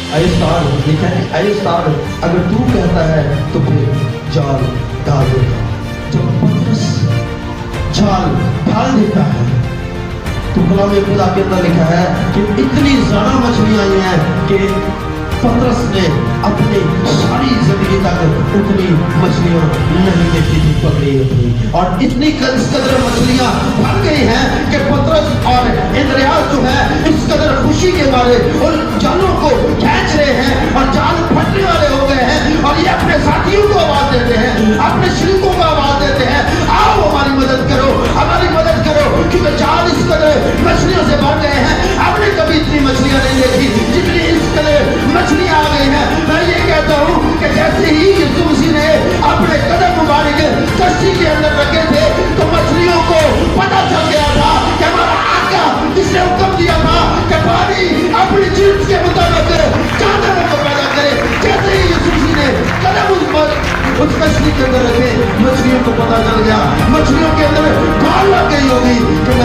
ऐ सार लिखा है, ऐ सार अगर तू कहता है तो फिर जाल डाल देता। जब पतरस जाल डाल देता है तो कलाम खुदा के अंदर लिखा है कि इतनी ज्यादा मछलियां आई हैं कि पतरस ने अपनी सारी जिंदगी तक उतनी मछलियां नहीं देखी थी पकड़ी हुई, और इतनी इस कदर मछलियां भर गई हैं कि पतरस और इंद्रियास जो है इस कदर खुशी के मारे उन जालों को खींच रहे हैं और जाल फटने वाले हो गए हैं, और ये अपने साथियों को आवाज देते हैं, अपने श्रीकों को आवाज देते हैं, आओ हमारी मदद करो, हमारी मदद करो, क्योंकि जाल इस कदर मछलियों से भर गए हैं। आपने कभी इतनी मछलियां नहीं देखी जितनी इस कदर मछलियां आ गई हैं। मैं ये कहता हूँ कि जैसे ही यीशु मसीह ने अपने कदम मुबारक कश्ती के अंदर रखे थे तो मछलियों को पता चल गया था कि हमारा आका जिसने हुक्म दिया था कि पानी अपनी जीत के मुताबिक जानवरों को पैदा करे, जैसे ही यीशु मसीह ने कदम उस कश्ती के अंदर रखे, मछलियों को पता चल गया, मछलियों के अंदर गाल लग गई होगी कि